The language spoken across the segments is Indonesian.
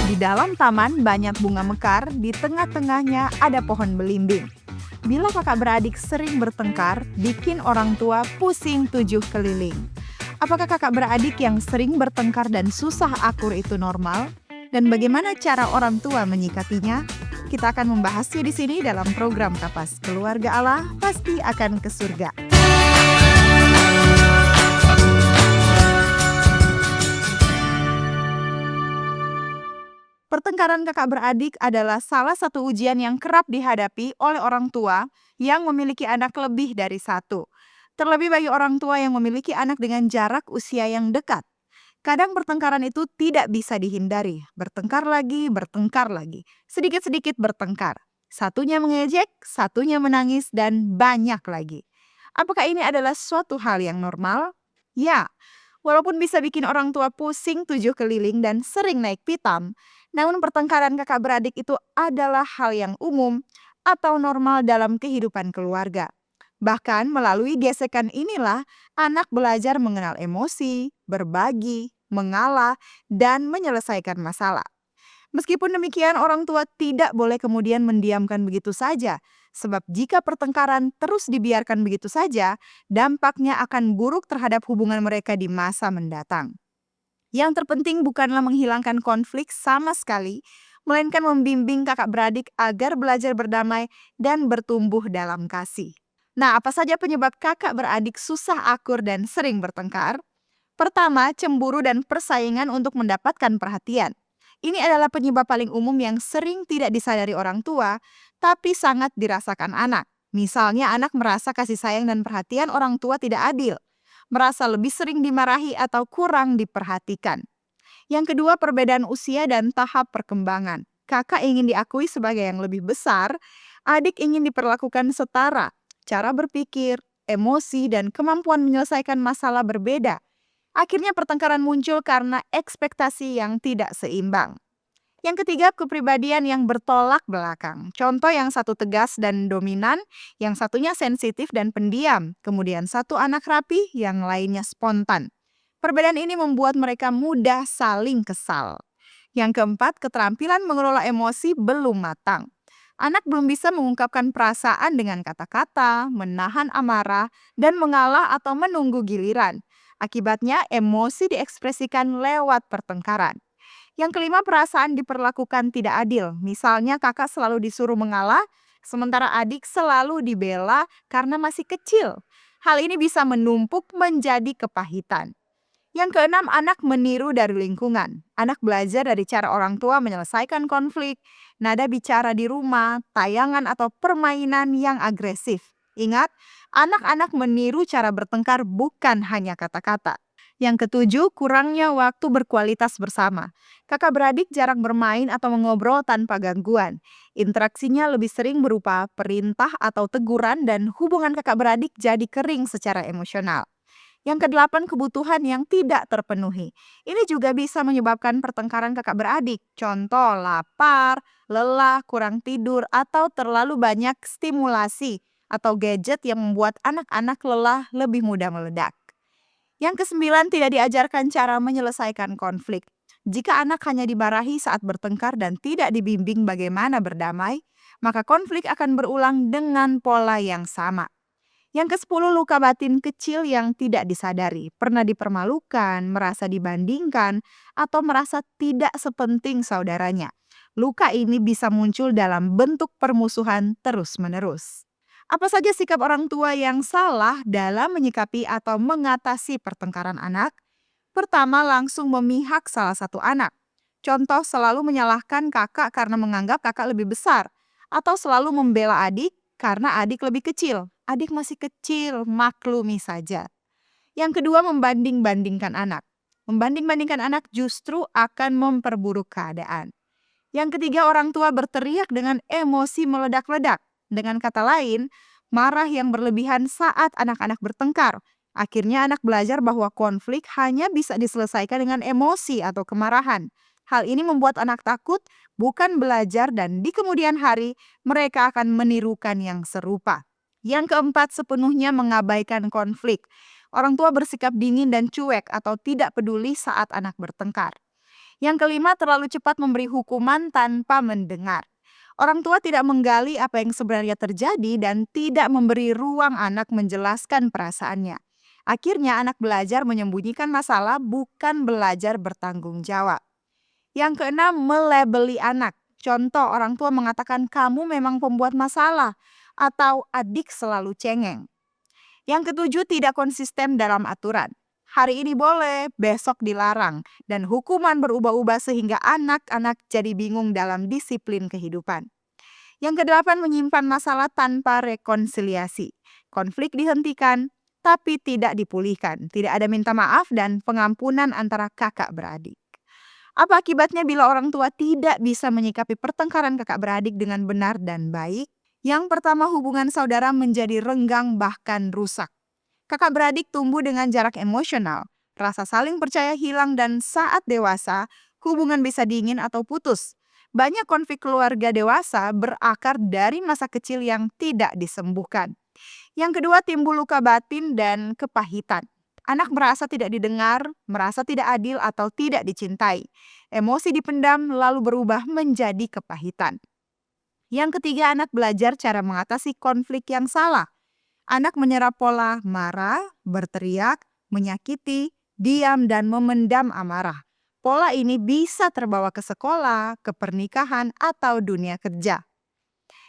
Di dalam taman banyak bunga mekar, di tengah-tengahnya ada pohon belimbing. Bila kakak beradik sering bertengkar, bikin orang tua pusing 7 keliling. Apakah kakak beradik yang sering bertengkar dan susah akur itu normal? Dan bagaimana cara orang tua menyikapinya? Kita akan membahasnya di sini dalam program Kapas Keluarga Allah Pasti Akan ke Surga. Pertengkaran kakak beradik adalah salah satu ujian yang kerap dihadapi oleh orang tua yang memiliki anak lebih dari satu. Terlebih bagi orang tua yang memiliki anak dengan jarak usia yang dekat. Kadang pertengkaran itu tidak bisa dihindari. Bertengkar lagi. Sedikit-sedikit bertengkar. Satunya mengejek, satunya menangis, dan banyak lagi. Apakah ini adalah suatu hal yang normal? Ya, walaupun bisa bikin orang tua pusing 7 keliling dan sering naik pitam, namun pertengkaran kakak beradik itu adalah hal yang umum atau normal dalam kehidupan keluarga. Bahkan melalui gesekan inilah anak belajar mengenal emosi, berbagi, mengalah, dan menyelesaikan masalah. Meskipun demikian, orang tua tidak boleh kemudian mendiamkan begitu saja, sebab jika pertengkaran terus dibiarkan begitu saja, dampaknya akan buruk terhadap hubungan mereka di masa mendatang. Yang terpenting bukanlah menghilangkan konflik sama sekali, melainkan membimbing kakak beradik agar belajar berdamai dan bertumbuh dalam kasih. Nah, apa saja penyebab kakak beradik susah akur dan sering bertengkar? Pertama, cemburu dan persaingan untuk mendapatkan perhatian. Ini adalah penyebab paling umum yang sering tidak disadari orang tua, tapi sangat dirasakan anak. Misalnya anak merasa kasih sayang dan perhatian orang tua tidak adil, merasa lebih sering dimarahi atau kurang diperhatikan. Yang kedua, perbedaan usia dan tahap perkembangan. Kakak ingin diakui sebagai yang lebih besar, adik ingin diperlakukan setara. Cara berpikir, emosi, dan kemampuan menyelesaikan masalah berbeda. Akhirnya pertengkaran muncul karena ekspektasi yang tidak seimbang. Yang ketiga, kepribadian yang bertolak belakang. Contoh, yang satu tegas dan dominan, yang satunya sensitif dan pendiam. Kemudian satu anak rapi, yang lainnya spontan. Perbedaan ini membuat mereka mudah saling kesal. Yang keempat, keterampilan mengelola emosi belum matang. Anak belum bisa mengungkapkan perasaan dengan kata-kata, menahan amarah, dan mengalah atau menunggu giliran. Akibatnya, emosi diekspresikan lewat pertengkaran. Yang kelima, perasaan diperlakukan tidak adil. Misalnya kakak selalu disuruh mengalah, sementara adik selalu dibela karena masih kecil. Hal ini bisa menumpuk menjadi kepahitan. Yang keenam, anak meniru dari lingkungan. Anak belajar dari cara orang tua menyelesaikan konflik, nada bicara di rumah, tayangan atau permainan yang agresif. Ingat, anak-anak meniru cara bertengkar bukan hanya kata-kata. Yang ketujuh, kurangnya waktu berkualitas bersama. Kakak beradik jarang bermain atau mengobrol tanpa gangguan. Interaksinya lebih sering berupa perintah atau teguran dan hubungan kakak beradik jadi kering secara emosional. Yang kedelapan, kebutuhan yang tidak terpenuhi. Ini juga bisa menyebabkan pertengkaran kakak beradik. Contoh, lapar, lelah, kurang tidur, atau terlalu banyak stimulasi atau gadget yang membuat anak-anak lelah lebih mudah meledak. Yang kesembilan, tidak diajarkan cara menyelesaikan konflik. Jika anak hanya dimarahi saat bertengkar dan tidak dibimbing bagaimana berdamai, maka konflik akan berulang dengan pola yang sama. Yang ke-10, luka batin kecil yang tidak disadari. Pernah dipermalukan, merasa dibandingkan, atau merasa tidak sepenting saudaranya. Luka ini bisa muncul dalam bentuk permusuhan terus-menerus. Apa saja sikap orang tua yang salah dalam menyikapi atau mengatasi pertengkaran anak? Pertama, langsung memihak salah satu anak. Contoh, selalu menyalahkan kakak karena menganggap kakak lebih besar, atau selalu membela adik karena adik lebih kecil. Adik masih kecil, maklumi saja. Yang kedua, membanding-bandingkan anak. Membanding-bandingkan anak justru akan memperburuk keadaan. Yang ketiga, orang tua berteriak dengan emosi meledak-ledak. Dengan kata lain, marah yang berlebihan saat anak-anak bertengkar. Akhirnya anak belajar bahwa konflik hanya bisa diselesaikan dengan emosi atau kemarahan. Hal ini membuat anak takut, bukan belajar, dan di kemudian hari mereka akan menirukan yang serupa. Yang keempat, sepenuhnya mengabaikan konflik. Orang tua bersikap dingin dan cuek atau tidak peduli saat anak bertengkar. Yang kelima, terlalu cepat memberi hukuman tanpa mendengar. Orang tua tidak menggali apa yang sebenarnya terjadi dan tidak memberi ruang anak menjelaskan perasaannya. Akhirnya anak belajar menyembunyikan masalah, bukan belajar bertanggung jawab. Yang keenam, melabeli anak. Contoh, orang tua mengatakan kamu memang pembuat masalah atau adik selalu cengeng. Yang ketujuh, tidak konsisten dalam aturan. Hari ini boleh, besok dilarang, dan hukuman berubah-ubah sehingga anak-anak jadi bingung dalam disiplin kehidupan. Yang kedelapan, menyimpan masalah tanpa rekonsiliasi. Konflik dihentikan, tapi tidak dipulihkan. Tidak ada minta maaf dan pengampunan antara kakak beradik. Apa akibatnya bila orang tua tidak bisa menyikapi pertengkaran kakak beradik dengan benar dan baik? Yang pertama, hubungan saudara menjadi renggang bahkan rusak. Kakak beradik tumbuh dengan jarak emosional, rasa saling percaya hilang, dan saat dewasa, hubungan bisa dingin atau putus. Banyak konflik keluarga dewasa berakar dari masa kecil yang tidak disembuhkan. Yang kedua, timbul luka batin dan kepahitan. Anak merasa tidak didengar, merasa tidak adil atau tidak dicintai. Emosi dipendam lalu berubah menjadi kepahitan. Yang ketiga, anak belajar cara mengatasi konflik yang salah. Anak menyerap pola marah, berteriak, menyakiti, diam, dan memendam amarah. Pola ini bisa terbawa ke sekolah, ke pernikahan, atau dunia kerja.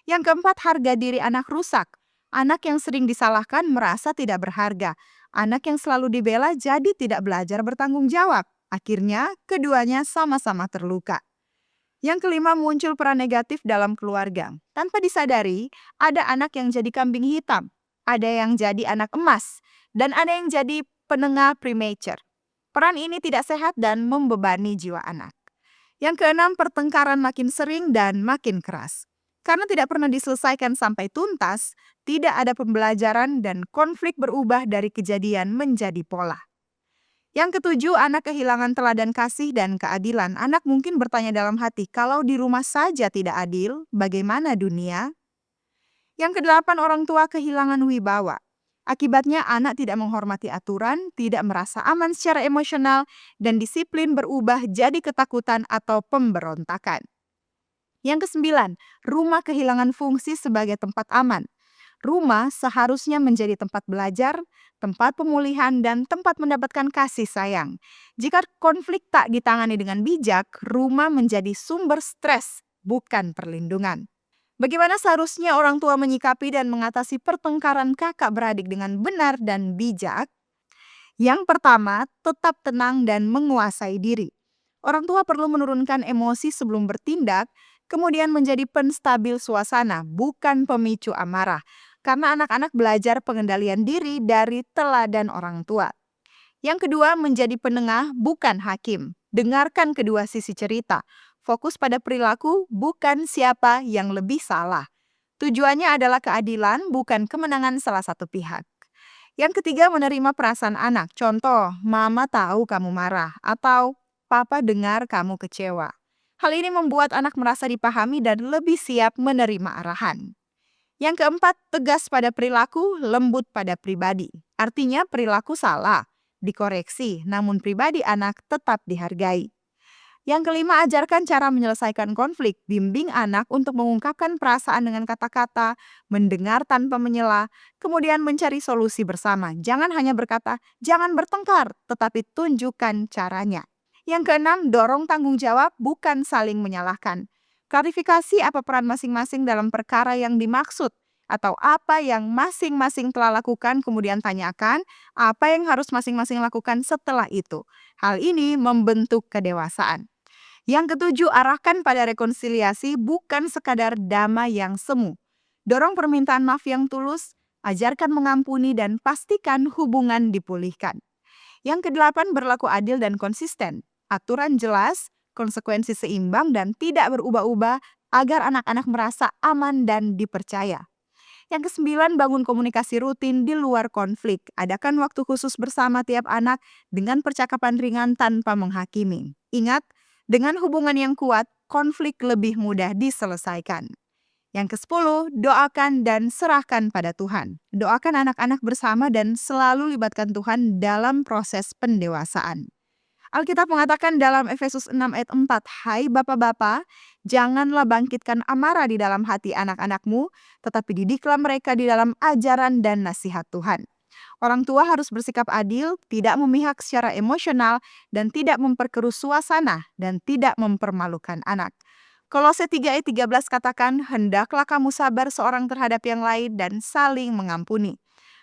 Yang keempat, harga diri anak rusak. Anak yang sering disalahkan merasa tidak berharga. Anak yang selalu dibela jadi tidak belajar bertanggung jawab. Akhirnya, keduanya sama-sama terluka. Yang kelima, muncul peran negatif dalam keluarga. Tanpa disadari, ada anak yang jadi kambing hitam, ada yang jadi anak emas, dan ada yang jadi penengah premature. Peran ini tidak sehat dan membebani jiwa anak. Yang keenam, pertengkaran makin sering dan makin keras. Karena tidak pernah diselesaikan sampai tuntas, tidak ada pembelajaran dan konflik berubah dari kejadian menjadi pola. Yang ketujuh, anak kehilangan teladan kasih dan keadilan. Anak mungkin bertanya dalam hati, kalau di rumah saja tidak adil, bagaimana dunia? Yang kedelapan, orang tua kehilangan wibawa. Akibatnya anak tidak menghormati aturan, tidak merasa aman secara emosional, dan disiplin berubah jadi ketakutan atau pemberontakan. Yang kesembilan, rumah kehilangan fungsi sebagai tempat aman. Rumah seharusnya menjadi tempat belajar, tempat pemulihan, dan tempat mendapatkan kasih sayang. Jika konflik tak ditangani dengan bijak, rumah menjadi sumber stres, bukan perlindungan. Bagaimana seharusnya orang tua menyikapi dan mengatasi pertengkaran kakak beradik dengan benar dan bijak? Yang pertama, tetap tenang dan menguasai diri. Orang tua perlu menurunkan emosi sebelum bertindak, kemudian menjadi penstabil suasana, bukan pemicu amarah. Karena anak-anak belajar pengendalian diri dari teladan orang tua. Yang kedua, menjadi penengah, bukan hakim. Dengarkan kedua sisi cerita. Fokus pada perilaku, bukan siapa yang lebih salah. Tujuannya adalah keadilan, bukan kemenangan salah satu pihak. Yang ketiga, menerima perasaan anak. Contoh, mama tahu kamu marah, atau papa dengar kamu kecewa. Hal ini membuat anak merasa dipahami dan lebih siap menerima arahan. Yang keempat, tegas pada perilaku, lembut pada pribadi. Artinya perilaku salah, dikoreksi, namun pribadi anak tetap dihargai. Yang kelima, ajarkan cara menyelesaikan konflik. Bimbing anak untuk mengungkapkan perasaan dengan kata-kata, mendengar tanpa menyela, kemudian mencari solusi bersama. Jangan hanya berkata, jangan bertengkar, tetapi tunjukkan caranya. Yang keenam, dorong tanggung jawab, bukan saling menyalahkan. Klarifikasi apa peran masing-masing dalam perkara yang dimaksud, atau apa yang masing-masing telah lakukan, kemudian tanyakan apa yang harus masing-masing lakukan setelah itu. Hal ini membentuk kedewasaan. Yang ketujuh, arahkan pada rekonsiliasi, bukan sekadar damai yang semu. Dorong permintaan maaf yang tulus, ajarkan mengampuni, dan pastikan hubungan dipulihkan. Yang kedelapan, berlaku adil dan konsisten. Aturan jelas, konsekuensi seimbang, dan tidak berubah-ubah agar anak-anak merasa aman dan dipercaya. Yang kesembilan, bangun komunikasi rutin di luar konflik. Adakan waktu khusus bersama tiap anak dengan percakapan ringan tanpa menghakimi. Ingat, dengan hubungan yang kuat, konflik lebih mudah diselesaikan. Yang kesepuluh, doakan dan serahkan pada Tuhan. Doakan anak-anak bersama dan selalu libatkan Tuhan dalam proses pendewasaan. Alkitab mengatakan dalam Efesus 6 ayat 4, "Hai Bapak-bapak, janganlah bangkitkan amarah di dalam hati anak-anakmu, tetapi didiklah mereka di dalam ajaran dan nasihat Tuhan." Orang tua harus bersikap adil, tidak memihak secara emosional, dan tidak memperkeruh suasana, dan tidak mempermalukan anak. Kolose 3 ayat 13 katakan, "Hendaklah kamu sabar seorang terhadap yang lain dan saling mengampuni."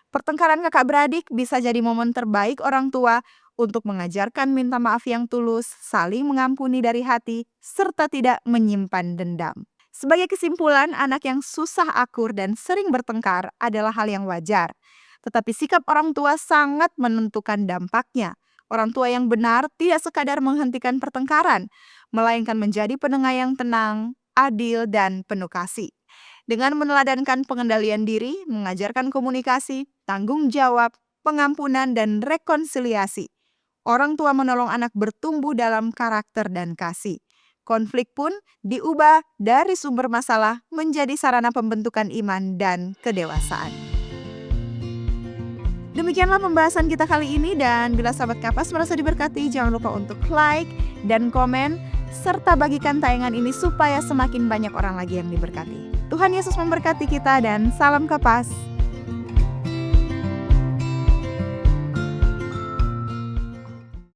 Pertengkaran kakak beradik bisa jadi momen terbaik orang tua untuk mengajarkan minta maaf yang tulus, saling mengampuni dari hati, serta tidak menyimpan dendam. Sebagai kesimpulan, anak yang susah akur dan sering bertengkar adalah hal yang wajar. Tetapi sikap orang tua sangat menentukan dampaknya. Orang tua yang benar tidak sekadar menghentikan pertengkaran, melainkan menjadi penengah yang tenang, adil, dan penuh kasih. Dengan meneladankan pengendalian diri, mengajarkan komunikasi, tanggung jawab, pengampunan, dan rekonsiliasi, orang tua menolong anak bertumbuh dalam karakter dan kasih. Konflik pun diubah dari sumber masalah menjadi sarana pembentukan iman dan kedewasaan. Demikianlah pembahasan kita kali ini, dan bila sahabat Kapas merasa diberkati, jangan lupa untuk like dan komen, serta bagikan tayangan ini supaya semakin banyak orang lagi yang diberkati. Tuhan Yesus memberkati kita, dan salam Kapas.